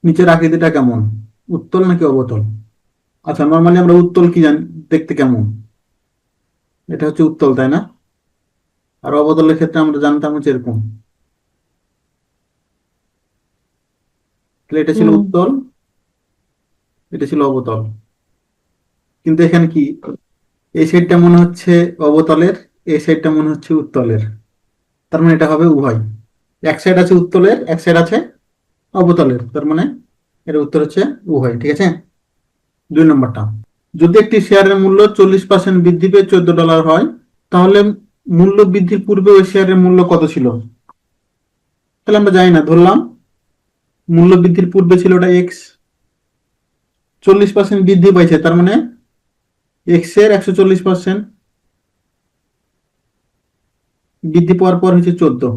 নিচের আকৃতিটা কেমন, উত্তল নাকি অবতল? আচ্ছা, নর্মালি আমরা উত্তল কি জানি, দেখতে কেমন, এটা হচ্ছে উত্তল, তাই না? আর অবতলের ক্ষেত্রে আমরা জানতাম হচ্ছে এরকম। তাহলে এটা ছিল হুম। উত্তল, এটা ছিল অবতল। কিন্তু এখানে কি, এই সাইডটা মনে হচ্ছে অবতলের, এই সাইডটা মনে হচ্ছে উত্তলের। তার মানে এটা হবে উভয়। এক সাইড আছে উত্তলের, এক সাইড আছে অবতলের, তার মানে এর উত্তর হচ্ছে উভয়। ঠিক আছে। 2 নম্বরটা, যদি একটি শেয়ারের মূল্য 40% বৃদ্ধি পেয়ে $14 হয়, তাহলে মূল্য বৃদ্ধির পূর্বে ওই শেয়ারের মূল্য কত ছিল? তাহলে আমরা জানি না, ধরলাম মূল্য বৃদ্ধির পূর্বে ছিল ওটা এক্স, 40% বৃদ্ধি পাইছে, তার মানে এক্স এর 140% বৃদ্ধি পাওয়ার পর হচ্ছে 14।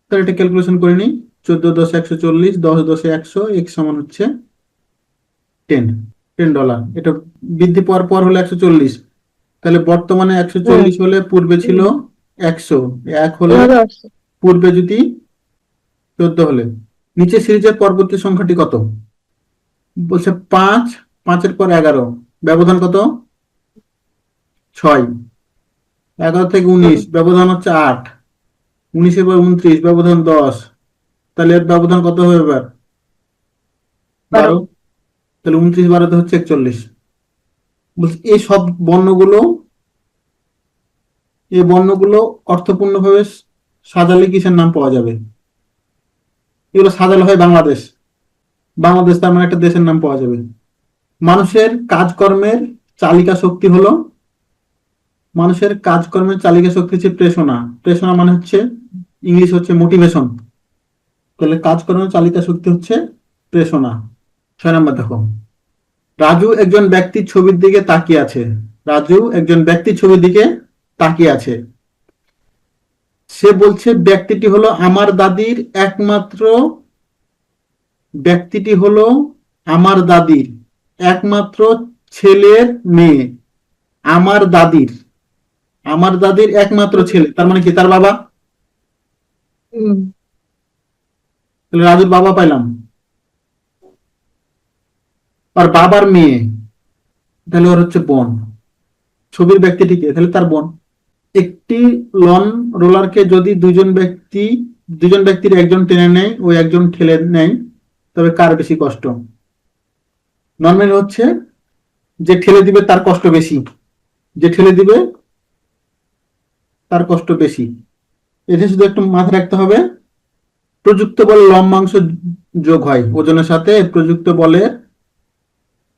তাহলে এটা ক্যালকুলেশন করে নিই, 14 × 10 = 140, 10 × 10 = 100, এক্স সমান হচ্ছে 10, $10। এটা বৃদ্ধি পাওয়ার পর হলো 140, তাহলে বর্তমানে হুম। 140 হলে পূর্বে ছিল 100, এক হলে এভাবে আসছে। পূর্বে যদি 14 হলে। নিচে সিরিজের পরবর্তী সংখ্যাটি কত? বলছে 5, 5-এর পর 11, ব্যবধান কত? 6। 11 থেকে 19 হুম। ব্যবধান হচ্ছে 8, 19-এর পর 29 ব্যবধান 10, তাহলে এর ব্যবধান কত হবে এবার? 12। 12। তাহলে 29 12 হচ্ছে 41। বলছে এই সব বর্ণগুলো, এই বর্ণগুলো অর্থপূর্ণভাবে সাজালে কিসের নাম পাওয়া যাবে? এগুলো সাজালে হয় বাংলাদেশ, বাংলাদেশ তার মানে একটা দেশের নাম পাওয়া যাবে। মানুষের কাজকর্মের চালিকা শক্তি হলো, মানুষের কাজকর্মের চালিকা শক্তি হচ্ছে প্রেরণা, প্রেরণা মানে হচ্ছে ইংলিশ হচ্ছে মোটিভেশন। তাহলে কাজকর্মের চালিকা শক্তি হচ্ছে প্রেরণা। 6 নম্বর দেখো, রাজু একজন ব্যক্তির ছবির দিকে তাকিয়ে আছে, রাজু একজন ব্যক্তির ছবির দিকে তাকিয়ে আছে, সে বলছে ব্যক্তিটি হলো আমার দাদির একমাত্র, ব্যক্তিটি হলো আমার দাদির একমাত্র ছেলের মেয়ে, আমার দাদির, আমার দাদির একমাত্র হুম। ছেলে, তার মানে কি তার বাবা? হুম। তাহলে রাজুর বাবা পাইলাম, আর বাবার মেয়ে, তাহলে ওর হচ্ছে বোন। ছবির ব্যক্তিটিকে, তাহলে তার বোন। একটি লন রোলারকে যদি দুজন ব্যক্তির একজন টেনে নেয় ও একজন ঠেলে নেয়, তবে কার বেশি কষ্ট? নর্মালি হচ্ছে যে ঠেলে দিবে তার কষ্ট বেশি, যে ঠেলে দিবে তার কষ্ট বেশি। এটা শুধু একটু মাথায় রাখতে হবে, প্রযুক্ত বলে লম্বাংশ যোগ হয়, ওজনের সাথে প্রযুক্ত বলে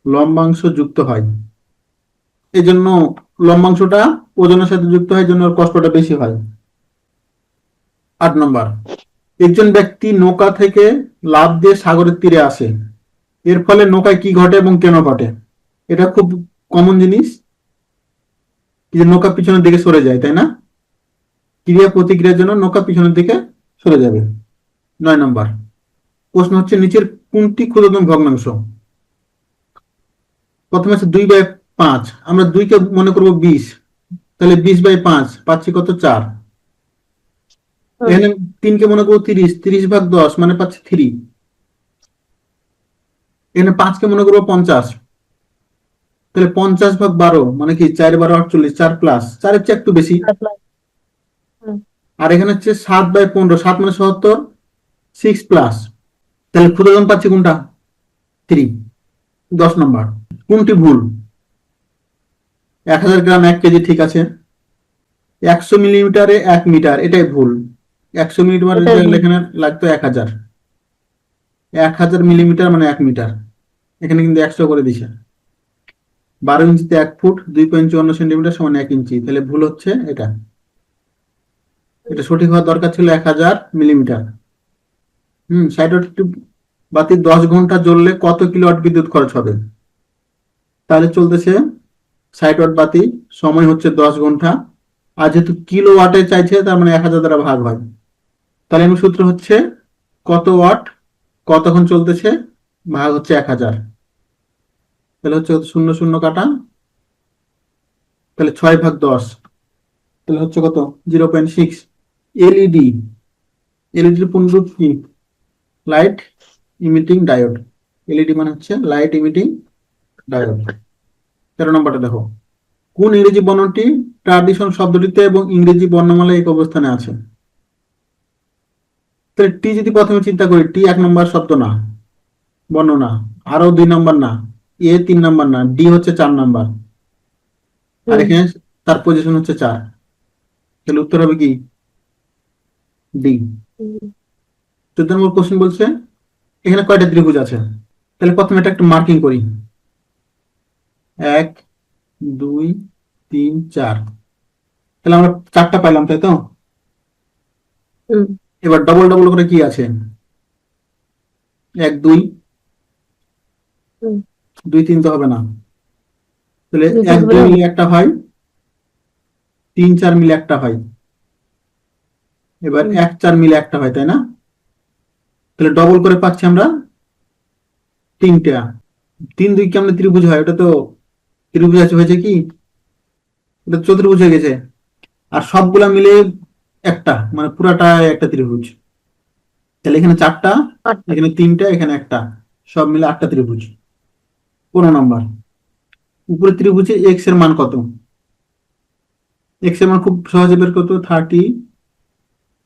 লম্বাংশ যুক্ত হয়, এই জন্য লম্বাংশটা ওজনের সাথে যুক্ত হয়, জন্য ওর কষ্টটা বেশি হয়। 8 নম্বর, একজন ব্যক্তি নৌকা থেকে লাফ দিয়ে সাগরের তীরে আসে, এর ফলে নৌকায় কি ঘটে এবং কেন ঘটে? এটা খুব কমন জিনিস, যে নৌকা পিছনের দিকে সরে যায়, তাই না? ক্রিয়া প্রতিক্রিয়ার জন্য নৌকা পিছনের দিকে সরে যাবে। 9 নম্বর প্রশ্ন হচ্ছে, নিচের কোনটি ক্ষুদ্রতম ভগ্নাংশ? প্রথমে আছে 2/5, আমরা 2-কে মনে করবো 20, তাহলে 20/5 পাচ্ছি কত? 4। হুম। এখানে 3-কে মনে করবো 30, 30/10 মানে পাচ্ছি 3। এখানে 5-কে মনে করবো 50, তাহলে 50/12 মানে কি 4/12 = 48, 4 প্লাস 4-এর চেয়ে একটু বেশি। সাপ্লাই। হুম। আর এখানে হচ্ছে 7/15, 7 মানে 77, 6 প্লাস, তাহলে ক্ষুদ্রতম পাচ্ছি কোনটা? 3। 10 নম্বর, কোনটি ভুল? 1000 গ্রাম 1 কেজি ঠিক আছে, 100 মিলিমিটারে 1 মিটার এটাই ভুল। 100 মিলিমিটার এটাই ভুল। এখানে লাগতো 1000, 1000 মিলিমিটার মানে 1 মিটার, এখানে কিন্তু 100 করে দিছে। 12 ইঞ্চিতে 1 ফুট, 2.54 সেন্টিমিটার সমান 1 ইঞ্চি, তাহলে ভুল হচ্ছে এটা। এটা সঠিক হওয়ার দরকার ছিল 1000 মিলিমিটার। সাইড বাতি 10 ঘন্টা জ্বললে কত কিলোওয়াট বিদ্যুৎ খরচ হবে? তাহলে চলতেছে 60 ওয়াট বাতি, সময় হচ্ছে 10 ঘন্টা, আর যেহেতু কিলোওয়াটে চাইছে তার মানে 1000 দ্বারা ভাগ হয়, তাহলে এর সূত্র হচ্ছে কত ওয়াট কতক্ষণ চলতেছে ভাগ হচ্ছে 1000, তাহলে হচ্ছে শূন্য শূন্য কাটা, তাহলে 6/10, তাহলে হচ্ছে কত? 0.6। এলইডি, এলইডির পূর্ণরূপ কি? Light emitting diode. এলইডি মানে হচ্ছে লাইট ইমিটিং ডায়োড। 13 নম্বরটা দেখো, কোন ইংরেজি বর্ণটি ট্রাডিশন শব্দটিতে এবং ইংরেজি বর্ণমালায় এক অবস্থানে আছে? তাহলে টি যদি প্রথমে চিন্তা করি, টি 1 নম্বর শব্দ না, বর্ণ না, আরো 2 নম্বর না, এ 3 নম্বর না, ডি হচ্ছে 4 নম্বর, আর এখানে তার পজিশন হচ্ছে 4। তাহলে উত্তর হবে কি? ডি। 14 নম্বর কোশ্চেন বলছে এখানে কয়টা ত্রিভুজ আছে? তাহলে প্রথমে এটা একটু মার্কিং করি, 1 2 3 4। তাহলে আমরা 4টা পাইলাম, তাই তো? এবার ডবল ডবল করে কি আছে? 1 2 2 3 তো হবে না, তাহলে 1 2 মিলে একটা হয়, 3 4 মিলে একটা হয়, এবার 1 4 মিলে একটা হয়, তাই না? তাহলে ডবল করে পাচ্ছি আমরা 3টা। 3 2 কি আমরা ত্রিভুজ হয়? ওটা তো ত্রিভুজ আছে, হয়েছে কি? এটা চতুর্ভুজ হয়ে গেছে। আর সবগুলা মিলে একটা, মানে পুরাটা একটা ত্রিভুজ। তাহলে এখানে 4টা, এখানে 3টা, এখানে একটা, সব মিলে 8টা ত্রিভুজ। 15 নম্বর, উপরে ত্রিভুজে এক্স এর মান কত? এক্স এর মান খুব সহজে বের করতে, 30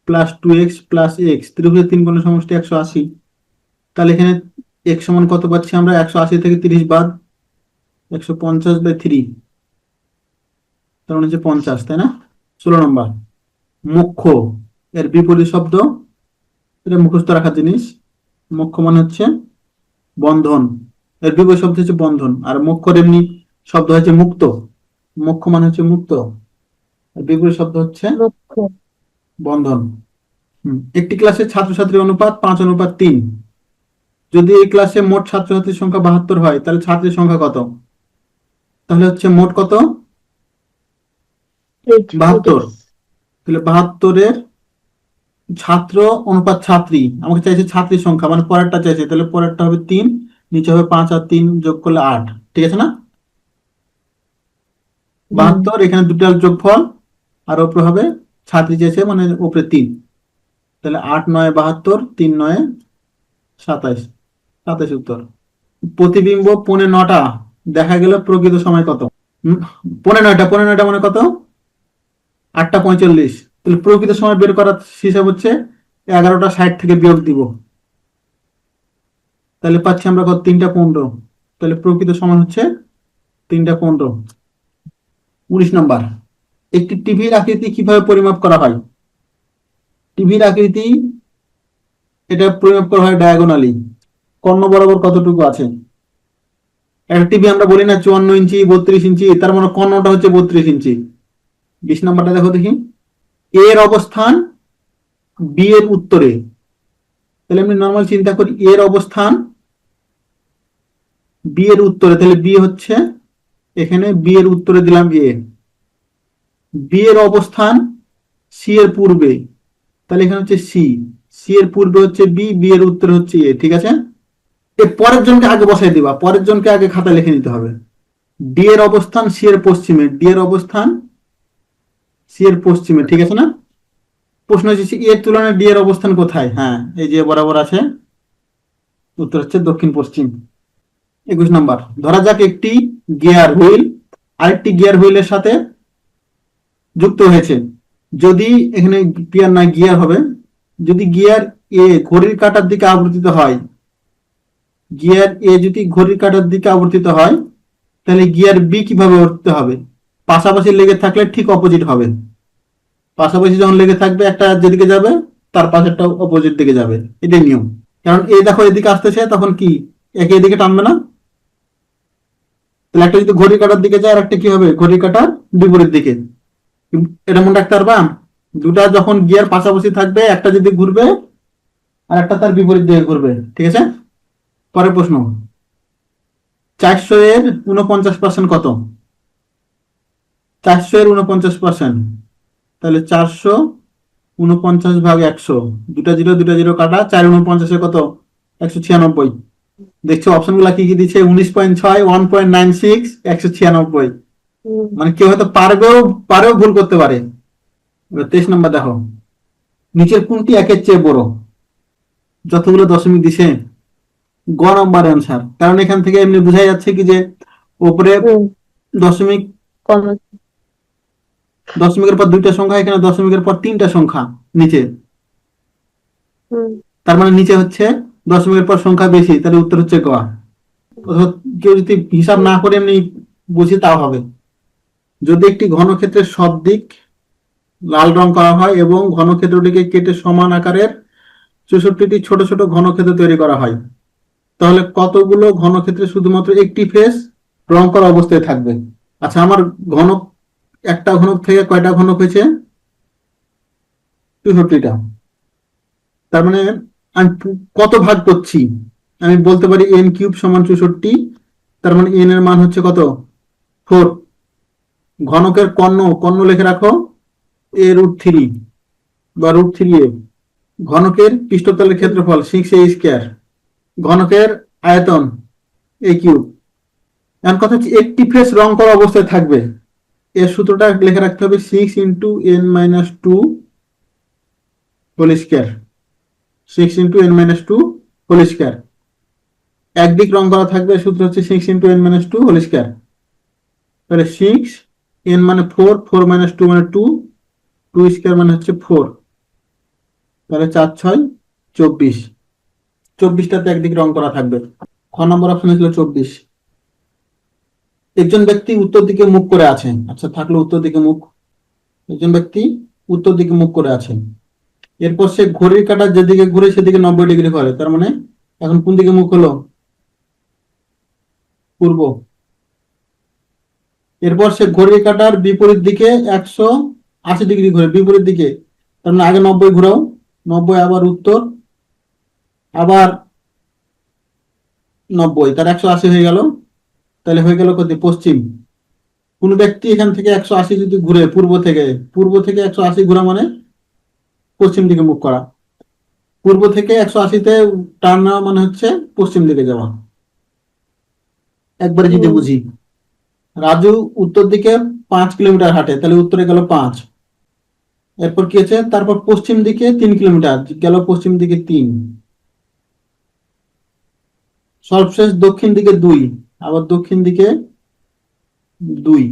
প্লাস 2x প্লাস এক্স, ত্রিভুজের 3 কোণের সমষ্টি 180। তাহলে এখানে এক্স সমান কত পাচ্ছি আমরা? 180 থেকে 30 বাদ 150/3, তার মানে হচ্ছে 50, তাই না? 16 নম্বর, মুখ্য এর বিপরীত শব্দ, এটা মুখস্থ রাখার জিনিস। মুখ্য মানে হচ্ছে বন্ধন, এর বিপরীত শব্দ হচ্ছে বন্ধন। আর মুখ্যর এমনি শব্দ হচ্ছে মুক্ত, মুখ্য মানে হচ্ছে মুক্ত, আর বিপরীত শব্দ হচ্ছে বন্ধন। একটি ক্লাসে ছাত্রছাত্রী অনুপাত 5:3। যদি এই ক্লাসে মোট ছাত্রছাত্রীর সংখ্যা 72 হয়, তাহলে ছাত্রীর সংখ্যা কত? তাহলে হচ্ছে মোট কত? 72। তাহলে 72-এর ছাত্র অনুপাত ছাত্রী, আমাকে চাইছে ছাত্রীর সংখ্যা, মানে পরেরটা চাইছে, তাহলে পরেরটা হবে 3, নিচে হবে 5, আর 3 যোগ করলে 8, ঠিক আছে না? 72, এখানে দুটার যোগফল, আর উপরে হবে ছাত্রী চাইছে, মানে উপরে 3। তাহলে 8 9 72, 3 9 27, 27 উত্তর। প্রতিবিম্ব 9:15 দেখা গেল প্রকৃত সময় কত? 9:15 মানে কত? 8:45। তাহলে প্রকৃত সময় বের করার হিসাব হচ্ছে 11:60 থেকে বিয়োগ দিব, তাহলে পাচ্ছি আমরা কত? 3:15। তাহলে প্রকৃত সময় হচ্ছে 3:15। 19 নম্বর, একটি টিভির আকৃতি কিভাবে পরিমাপ করা হয়? টিভির আকৃতি এটা পরিমাপ করা হয় ডায়াগোনালি, কর্ণ বরাবর কতটুকু আছে? একটা টিভি আমরা বলি না 54 ইঞ্চি 32 ইঞ্চি, তার মানে কর্ণটা হচ্ছে 32 ইঞ্চি। 20 নম্বরটা দেখো দেখি, এর অবস্থান বি এর উত্তরে। তাহলে আমি নর্মাল চিন্তা করি, এর অবস্থান বি এর উত্তরে, তাহলে বি হচ্ছে এখানে, বি এর উত্তরে দিলাম এ। বি এর অবস্থান সি এর পূর্বে, তাহলে এখানে হচ্ছে সি, সি এর পূর্বে হচ্ছে বি, বি এর উত্তরে হচ্ছে এ, ঠিক আছে? এর পরের জনকে আগে বসাই দিবা, পরের জনকে আগে খাতা লিখে নিতে হবে। ডি এর অবস্থান সি এর পশ্চিমে, ডি এর অবস্থান সি এর পশ্চিমে, ঠিক আছে না? প্রশ্ন হচ্ছে এর তুলনায় ডি এর অবস্থান কোথায়? হ্যাঁ, এই যে বরাবর আছে, উত্তর হচ্ছে দক্ষিণ পশ্চিম। 21 নম্বর, ধরা যাক একটি গিয়ার হুইল আরেকটি গিয়ার হুইলের সাথে যুক্ত হয়েছে। যদি এখানে গিয়ার না গিয়ার হবে, যদি গিয়ার এ ঘড়ির কাঁটার দিকে আবর্তিত হয়, গিয়ার এ যদি ঘড়ির কাঁটার দিকে আবর্তিত হয়, তাহলে গিয়ার বি কিভাবে আবর্তিত হবে? পাশাপাশি লেগে থাকলে ঠিক অপোজিট হবে। পাশাপাশি যখন লেগে থাকবে, একটা যেদিকে যাবে তার পাশেরটা অপোজিট দিকে যাবে, এটাই নিয়ম। কারণ এই দেখো এদিকে আসতেছে, তখন কি একে এদিকে টানবে না? তাহলে একটা যদি ঘড়ির কাঁটার দিকে যায়, আর একটা কি হবে? ঘড়ির কাঁটার বিপরীত দিকে। এটা মনে রাখতে পারবা, দুটা যখন গিয়ার পাশাপাশি থাকবে, একটা যদি ঘুরবে আর একটা তার বিপরীত দিকে ঘুরবে, ঠিক আছে? পরের প্রশ্ন, 400 এর 49% কত? 400 এর 49%, তাহলে 449/100, দুটা জিরো দুটা জিরো কাটা, 4 49 কত? 196। দেখছো অপশন গুলা কি কি দিচ্ছে? 19.6, 1.96, 196। মানে কেউ হয়তো পারেও ভুল করতে পারে। এবার 23 নম্বর দেখো, নিচের কোনটি 1-এর চেয়ে বড়? যতগুলো দশমিক দিছে গ নম্বর অ্যান্সার, কারণ এখান থেকে এমনি বোঝা যাচ্ছে কি যে উপরে হুম দশমিক, কম দশমিকের পর দুইটা সংখ্যা, এখানে দশমিকের পর তিনটা সংখ্যা নিচে, হুম তার মানে নিচে হচ্ছে দশমিকের পর সংখ্যা বেশি, তাহলে উত্তর হচ্ছে গ। অথবা কেউ যদি হিসাব না করে এমনি বুঝি তাও হবে। যদি একটি ঘনক্ষেত্রের সব দিক লাল রং করা হয় এবং ঘনক্ষেত্রটিকে কেটে সমান আকারের 64টি ছোট ছোট ঘনক্ষেত্র তৈরি করা হয়, তাহলে কতগুলো ঘনক্ষেত্রে শুধুমাত্র একটি ফেস রং করা অবস্থায় থাকবে? আচ্ছা, আমার ঘনক, একটা ঘনক থেকে কয়টা ঘনক হয়েছে? 64টা। তার মানে আমি কত ভাগ করছি? আমি বলতে পারি এন কিউব সমান 64, তার মানে এন এর মান হচ্ছে কত? 4। ঘনকের কর্ণ, কর্ণ লিখে রাখো a√3 বা √3a। ঘনকের পৃষ্ঠতলের হুম ক্ষেত্রফল 6a²। ঘনকের আয়তন a কিউব। এখন কথা হচ্ছে একটি ফেস রং করা অবস্থায় থাকবে, এর সূত্রটা লিখে রাখতে হবে 6 × n - 2 whole square. 6 × n - 2 whole square. একদিক রং করা থাকবে, সূত্র হচ্ছে 6 × n - 2 হোল স্কয়ার। তাহলে 6, n মানে 4, 4 - 2 মানে 2, 2 স্কয়ার মানে হচ্ছে 4। তাহলে 4 × 6 = 24। 24টাতে একদিক রং করা থাকবে। খ নম্বর অপশন ছিল 24। একজন ব্যক্তি উত্তর দিকে মুখ করে আছে, আচ্ছা থাকলো উত্তর দিকে মুখ, একজন ব্যক্তি উত্তর দিকে মুখ করে আছে, এরপর সে ঘড়ির কাঁটা যেদিকে ঘুরে সেদিকে 90 ডিগ্রি করে, তার মানে এখন কোন দিকে মুখ হলো? পূর্ব। এরপর সে ঘড়ির কাঁটার বিপরীত দিকে 180 ডিগ্রি ঘুরে, বিপরীত দিকে, তার মানে আগে 90 ঘুরাও, 90 আবার উত্তর, আবার 90, তার 180 হয়ে গেল। তাহলে হয়ে গেল কত? পশ্চিম। কোন ব্যক্তি এখান থেকে 180 যদি ঘুরে পূর্ব থেকে, পূর্ব থেকে 180 ঘোরা মানে পশ্চিম দিকে মুখ করা। পূর্ব থেকে 180-তে টার্ন নেওয়া মানে হচ্ছে পশ্চিম দিকে যাওয়া। একবারে যদি হুম বুঝি, রাজু উত্তর দিকে 5 কিলোমিটার হাঁটে, তাহলে উত্তরে গেল 5। এরপর কি আছে? তারপর পশ্চিম দিকে 3 কিলোমিটার গেল, পশ্চিম দিকে 3। সর্বশেষ দক্ষিণ দিকে 2, আবার দক্ষিণ দিকে 2।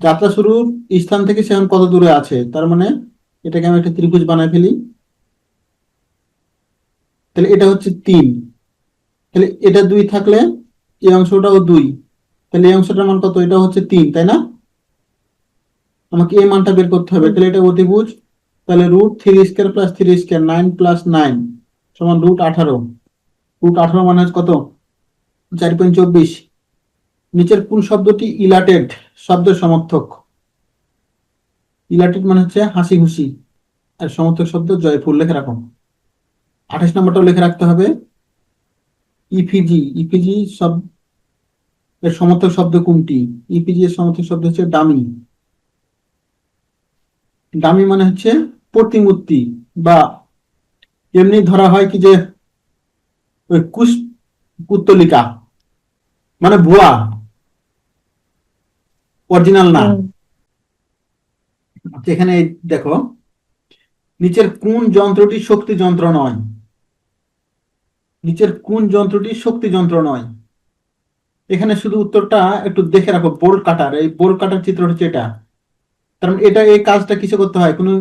যাত্রা শুরুর স্থান থেকে সে এখন কত দূরে আছে? তার মানে এটাকে আমি একটা ত্রিভুজ বানায় ফেলি। তাহলে এটা হচ্ছে 3, তাহলে এটা 2 থাকলে এই অংশটাও 2, তাহলে এই অংশটার মান কত? এটা হচ্ছে 3, তাই না? আমাকে এই মানটা বের করতে হবে, হুম তাহলে এটা অতিভুজ। তাহলে √3² + 3² 9 + 9 সমান √18। √18 মানে হচ্ছে কত? 4.24। নিচের কোন শব্দটি ইলাটেড শব্দের সমর্থক? ইলাটেড মানে হচ্ছে হাসি খুশি, আর সমর্থক শব্দ জয়ফুল, লিখে রাখো। 28 নম্বরটাও লিখে রাখতে হবে। ইফিজি, ইফিজি শব্দ এর সমর্থক শব্দ কোনটি? ইপিজি এর সমর্থক শব্দ হচ্ছে ডামি। ডামি মানে হচ্ছে প্রতিমূর্তি, বা এমনি ধরা হয় কি যে ওই কুশ পুত্তলিকা, মানে ভুয়া, অরিজিনাল না। হুম এখানে দেখো, নিচের কোন যন্ত্রটি শক্তি যন্ত্র নয়? নিচের কোন যন্ত্রটি শক্তি যন্ত্র নয়? এখানে শুধু উত্তরটা একটু দেখে রাখো, বোল্ট কাটার, এই বোল্ট কাটার চিত্র হচ্ছে এটা। কারণ এটা, এই কাজটা কিসে করতে হয়? কোনো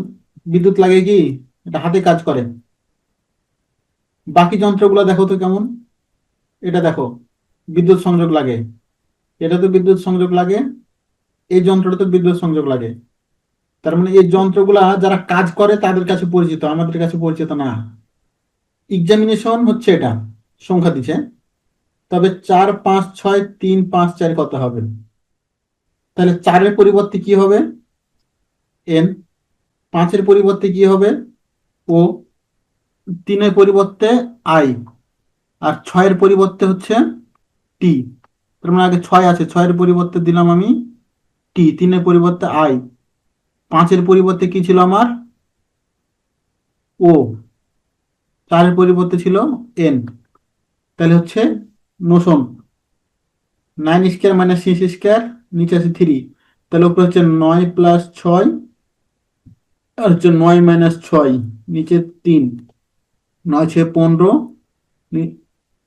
বিদ্যুৎ লাগে কি? এটা হাতে কাজ করে। বাকি যন্ত্রগুলো দেখো তো কেমন, এটা দেখো বিদ্যুৎ সংযোগ লাগে, এটা তো বিদ্যুৎ সংযোগ লাগে, এই যন্ত্রটা তো বিদ্যুৎ সংযোগ লাগে। তার মানে এই যন্ত্রগুলা যারা কাজ করে তাদের কাছে পরিচিত, আমাদের কাছে পরিচিত না। এক্সামিনেশন হচ্ছে এটা, সংখ্যা দিচ্ছে, তবে 4 5 6 3 5 4 কত হবে? তাহলে 4-এর পরিবর্তে কি হবে? এন। 5-এর পরিবর্তে কি হবে? ও। 3-এর পরিবর্তে আই, আর 6-এর পরিবর্তে হচ্ছে টি। তার মানে আগে 6 আছে, 6-এর পরিবর্তে দিলাম আমি টি, 3-এর পরিবর্তে আই, 5-এর পরিবর্তে কি ছিল আমার? ও, 4-এর পরিবর্তে ছিল এন। তাহলে হচ্ছে নোশন 9² - 6², নিচে আছে 3, তাহলে উপরে হচ্ছে 9 + 6, আর হচ্ছে 9 - 6, নিচে 3, 9 × 6 = 15,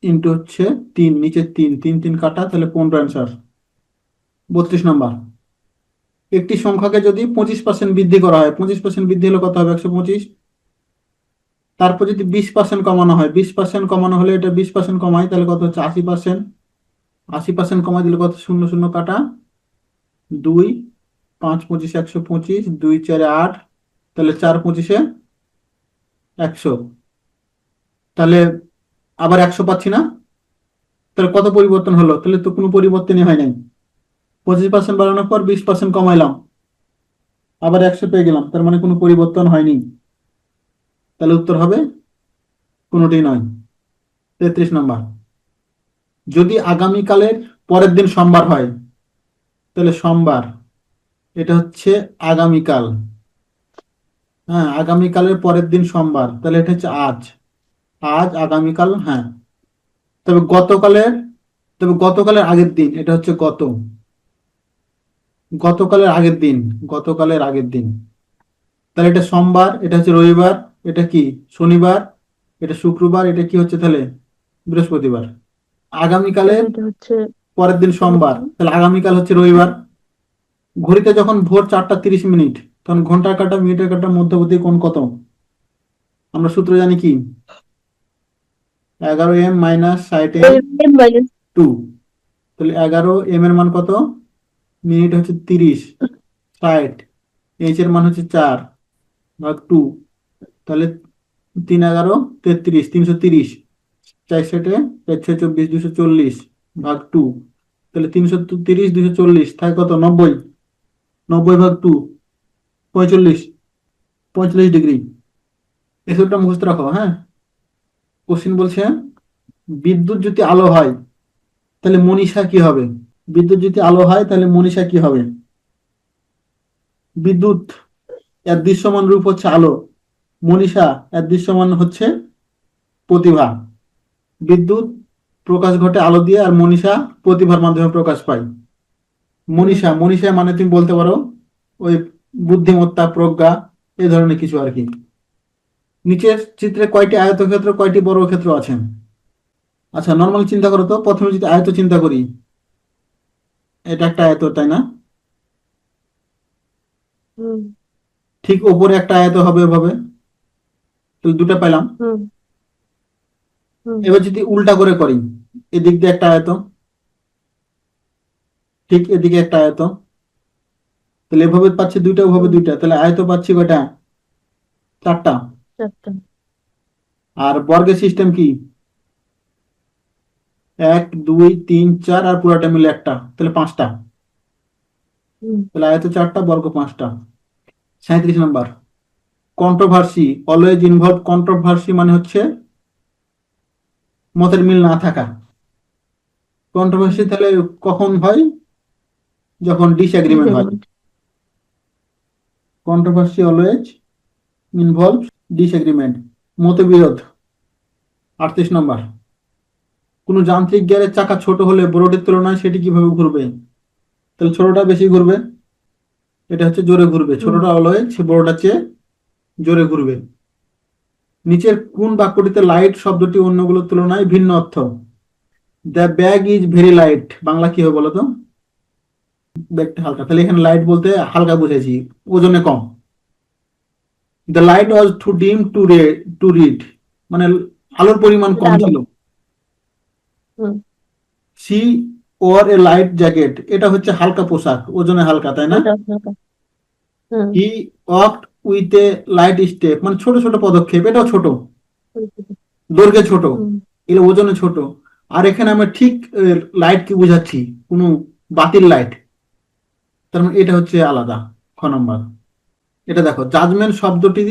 ইন্টু হচ্ছে 3, নিচে 3, 3 3 কাটা, তাহলে 15 অ্যান্সার। 32 নম্বর, একটি সংখ্যাকে যদি 25% বৃদ্ধি করা হয়, 25% বৃদ্ধি হলে কত হবে? 125। তারপর যদি 20% কমানো হয়, 20% কমানো হলে এটা 20% কমাই, তাহলে কত হচ্ছে? 80%। 80% কমাই দিলে কত? 0 0 কাটা 2, 5 25 125, 2 4 8, তাহলে 4 25 100। তাহলে আবার 100 পাচ্ছি না, তাহলে কত পরিবর্তন হলো? তাহলে তো কোনো পরিবর্তনই হয় নাই। 25% বাড়ানোর পর 20% কমাইলাম, আবার 100 পেয়ে গেলাম, তার মানে কোনো পরিবর্তন হয়নি। তাহলে উত্তর হবে কোনোটি নয়। 33 নম্বর, যদি আগামীকালের পরের দিন সোমবার হয়, তাহলে সোমবার এটা হচ্ছে আগামীকাল। হ্যাঁ, আগামীকালের পরের দিন সোমবার, তাহলে এটা হচ্ছে আজ। আজ আগামীকাল, হ্যাঁ। তবে গতকালের তবে গতকালের আগের দিন, এটা হচ্ছে গতকালের আগের দিন, গতকালের আগের দিন। তাহলে এটা সোমবার, এটা হচ্ছে রবিবার, এটা কি শনিবার, এটা শুক্রবার, এটা কি হচ্ছে তাহলে বৃহস্পতিবার। আগামীকালের তাহলে এটা হচ্ছে পরের দিন সোমবার, তাহলে আগামীকাল হচ্ছে রবিবার। ঘড়িতে যখন ভোর 4টা 30 মিনিট, তখন ঘন্টার কাঁটা মিনিটের কাঁটার মধ্যবর্তী কোণ কত? আমরা সূত্র জানি কি? 11m minus 60m minus 2। তাহলে 11m এর মান কত? মিনিট হচ্ছে 30, 60, এইচ এর মান হচ্ছে 4 ভাগ 2, তাহলে 3 11 33, 330, 4 7 4 6 24, 240 ভাগ 2, তাহলে 330 240 থাকে কত? 90, 90 ভাগ 2, 45, 45 ডিগ্রি। এই সূত্রটা মুখস্থ রাখো, হ্যাঁ। কোশ্চিন বলছে বিদ্যুৎ যদি আলো হয়, তাহলে মনীষা কি হবে? বিদ্যুৎ যদি আলো হয়, তাহলে মনীষা কি হবে? বিদ্যুৎ এর দৃশ্যমান রূপ হচ্ছে আলো, মনীষা এর দৃশ্যমান হচ্ছে প্রতিভা। বিদ্যুৎ প্রকাশ ঘটে আলো দিয়ে, আর মনীষা প্রতিভার মাধ্যমে প্রকাশ পায়। মনীষা, মনীষা মানে তুমি বলতে পারো ওই বুদ্ধিমত্তা, প্রজ্ঞা, এই ধরনের কিছু আর কি। নিচের চিত্রে কয়টি আয়তক্ষেত্র, কয়টি বর্গক্ষেত্র আছে? আচ্ছা, নর্মাল চিন্তা করো তো। প্রথমে যদি আয়ত চিন্তা করি, এটা একটা আয়ত, তাই না? হুম ঠিক ওপরে একটা আয়ত হবে ওভাবে, তাহলে দুটো পেলাম। হুম হুম এবার যদি উল্টা করে করি, এদিক দিয়ে একটা আয়ত, ঠিক এদিকে একটা আয়ত, তাহলে এভাবে পাচ্ছি দুইটা, ওভাবে হুম দুইটা, তাহলে আয়ত পাচ্ছি কয়টা? 4টা। 4টা। আর বর্গের সিস্টেম কি? 1 2 3 4, আর পুরাটা মিলে একটা, তাহলে 5টা। হুম তাহলে আয়ত 4টা, বর্গ 5টা। 37 নম্বর, কন্ট্রোভার্সি অলওয়েজ ইনভলভ। কন্ট্রোভার্সি মানে হচ্ছে মতের মিল না থাকা। কন্ট্রোভার্সি তাহলে কখন হয়? যখন ডিসএগ্রিমেন্ট হয়। Disagreement. Controversy always involve disagreement, মতবিরোধ। 38 নম্বর, কোন যান্ত্রিক গিয়ারের চাকা ছোট হলে বড়টির তুলনায় সেটি কিভাবে ঘুরবে? তাহলে ছোটটা বেশি ঘুরবে, এটা হচ্ছে জোরে ঘুরবে। হুম ছোটটা অলওয়েজ বড়টার চেয়ে জোরে ঘুরবে। নিচের কোন বাক্যটিতে লাইট শব্দটি অন্যগুলোর তুলনায় ভিন্ন অর্থ? The bag is very light, Bangla কি হবে বলো তো? ব্যাগটা হালকা, তাহলে এখানে লাইট বলতে হালকা বুঝেছি, ওজনে কম। দ্য লাইট ওয়াজ টু ডিম টু রিড, মানে আলোর পরিমাণ কম আলো। ছিল। হুম সি ওর এ লাইট জ্যাকেট, এটা হচ্ছে হালকা পোশাক, ওজনে হালকা, তাই না? ওটা হালকা। Hmm he walked with a light step, মানে ছোট ছোট পদক্ষেপ, এটাও ছোট, দৈর্ঘ্যে ছোট, হুম এগুলো ওজনে ছোট। আর এখানে আমরা ঠিক লাইট কি বুঝাচ্ছি? কোনো বাতির লাইট, তার মানে এটা হচ্ছে আলাদা। খ নম্বর, এটা দেখো, জাজমেন্ট শব্দটি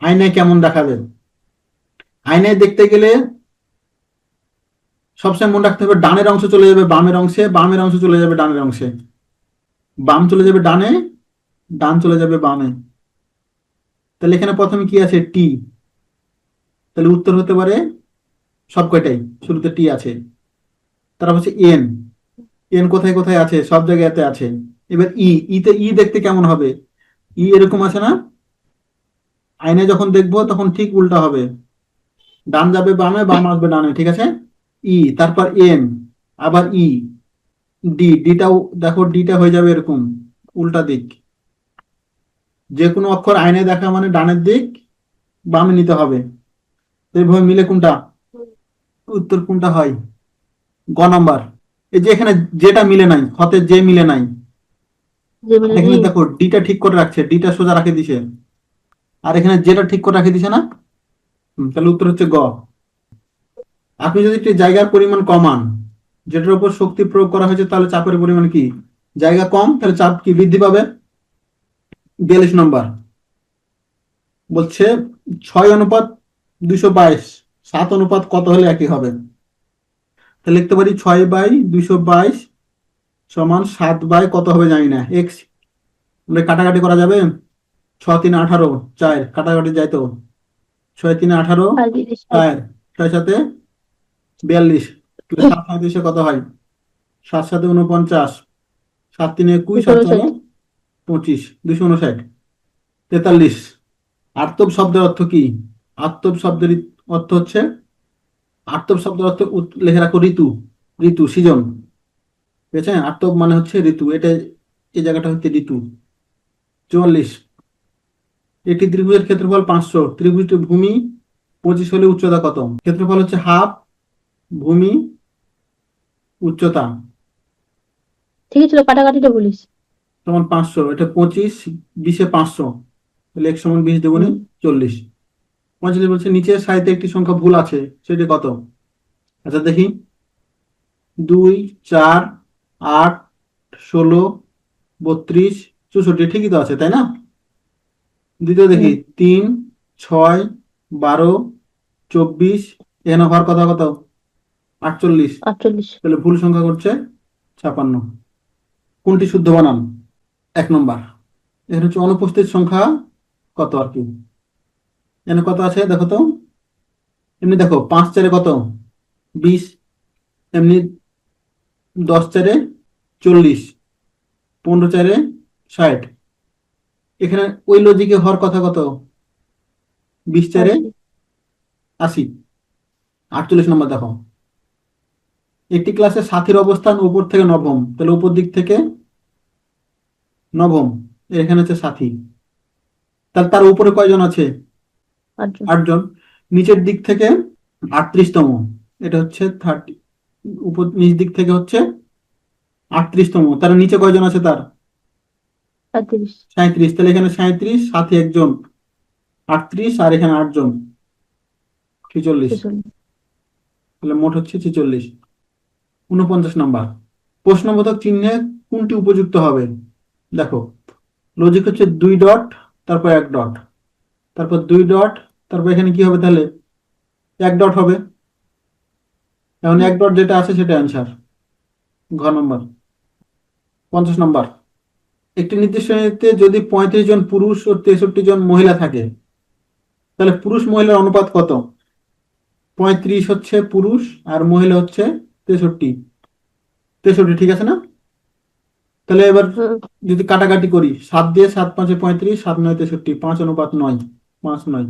আয়নায় কেমন দেখাবে? আয়নায় দেখতে গেলে সবসময় মনে রাখতে হবে, ডানের অংশ চলে যাবে বামের অংশে, বামের অংশ চলে যাবে ডানের অংশে, বাম চলে যাবে ডানে, ডান চলে যাবে বামে। তাহলে এখানে প্রথমে কি আছে? টি। তাহলে উত্তর হতে পারে সব কয়টাই, শুরুতে টি আছে। তারপর হচ্ছে এন। এন কোথায় কোথায় আছে? সব জায়গাতে আছে। এবার ইতে দেখতে কেমন হবে? এরকম আছে না? আয়নায় যখন দেখবো তখন ঠিক উল্টা হবে, ডান যাবে বামে, বাম আসবে ডানে, ঠিক আছে? ই, তারপর এন, আবার ই, ডিটাও দেখো, ডিটা হয়ে যাবে এরকম উল্টা দিক। যে কোনো অক্ষর আয়নায় দেখা মানে ডানের দিক বামে নিতে হবে। এইভাবে মিলে কোনটা উত্তর কোনটা হয়? গ নাম্বার। এই যে এখানে যেটা মিলে নাই, হতে যে মিলে নাই, যে মিলে এখানে নেই। দেখো ডিটা ঠিক করে রাখছে, ডিটা সোজা রাখে দিছে, আর এখানে যেটা ঠিক করে রাখে দিছে না। তাহলে উত্তর হচ্ছে গ। আপনি যদি একটি জায়গার পরিমাণ কমান, যেটার উপর শক্তি প্রয়োগ করা হয়েছে, তাহলে চাপের পরিমাণ কি? জায়গা কম, তাহলে চাপ কি বৃদ্ধি পাবে? 42 নম্বর বলছে 6:222, 7 অনুপাত কত হলে একই হবে? তাহলে লিখতে পারি 6/222 সমান 7 কত হবে জানি না, এক্স। কাটাকাটি করা যাবে? 6×3 = 18, 4 কাটাকাটি যায় তো, 6×3 = 18, আর 20 4 6×7 = 42, 7×37 কত হয়? 7×7 = 49, 7×3 = 21, 259। 7×4 = 25, 259। 43। আর্তব শব্দের অর্থ কি? আর্তব শব্দের অর্থ হচ্ছে, আর্তব শব্দের অর্থ লিখে রাখো ঋতু, ঋতু সিজন। ঠিক আছে, আর্তব মানে হচ্ছে ঋতু, এটা এই জায়গাটা হচ্ছে ঋতু। 44। একটি ত্রিভুজের ক্ষেত্রফল 500, ত্রিভুজটি ভূমি 25 হলে উচ্চতা কত? ক্ষেত্রফল হচ্ছে হাফ, ভূমি, উচ্চতা ঠিকই ছিল, কাটাকাটিটা বলিস। সমান 500, এটা 25, 20-এ 500, তাহলে x সমান 20 দেবো, হুম। 40। 45 বলছে নিচের সারিতে একটি সংখ্যা ভুল আছে, সেটি কত? আচ্ছা দেখি, 2, 4, 8, 16, 32, 64 ঠিকই তো আছে, তাই না? দ্বিতীয় দেখি, হুম। 3, 6, 12, 24, এখানে হওয়ার কথা কত? 48, 48। তাহলে ভুল সংখ্যা করছে 56। কোনটি শুদ্ধ বানান? 1 নম্বর। এখানে হচ্ছে অনুপস্থিত সংখ্যা কত আর কি, এখানে কত আছে দেখো তো। এমনি দেখো 5×4 কত? 20, এমনি 10×4 40, 15×4 60। এখানে ওই লজিকে হওয়ার কথা কত? 20×4 80। 80। 48 নম্বর দেখো, একটি ক্লাসে সাথীর অবস্থান উপর থেকে নবম, তাহলে উপর দিক থেকে নবম, এখানে হচ্ছে সাথী, তাহলে তার উপরে কয়জন আছে? 8 জন। 8 জন। নিচের দিক থেকে 38তম, এটা হচ্ছে 30, উপর নিচ দিক থেকে হচ্ছে 38তম, তার নিচে কয়জন আছে তার? 37। 37, তাহলে এখানে 37, সাথী একজন, 38, আর এখানে 8 জন, 46, 46। তাহলে মোট হচ্ছে 46। 49 নম্বর, প্রশ্নবোধক চিহ্নে কোনটি উপযুক্ত হবে? দেখো, লজিক হচ্ছে 2 ডট, তারপর 1 ডট, তারপর 2 ডট, তারপর এখানে কি হবে তাহলে? 1 ডট হবে। এখন হুম। 1 ডট যেটা আছে সেটা অ্যান্সার, ঘ নম্বর। 50 নম্বর, একটি নির্দিষ্ট শ্রেণীতে যদি 35 জন পুরুষ ও 63 জন মহিলা থাকে, তাহলে পুরুষ মহিলার অনুপাত কত? 35 হচ্ছে পুরুষ, আর মহিলা হচ্ছে 63, 63 ঠিক আছে না? তাহলে এবার হুম। যদি কাটাকাটি করি, 7 দিয়ে 7×5 = 35, 7×9 = 63, 5:9, 5:9।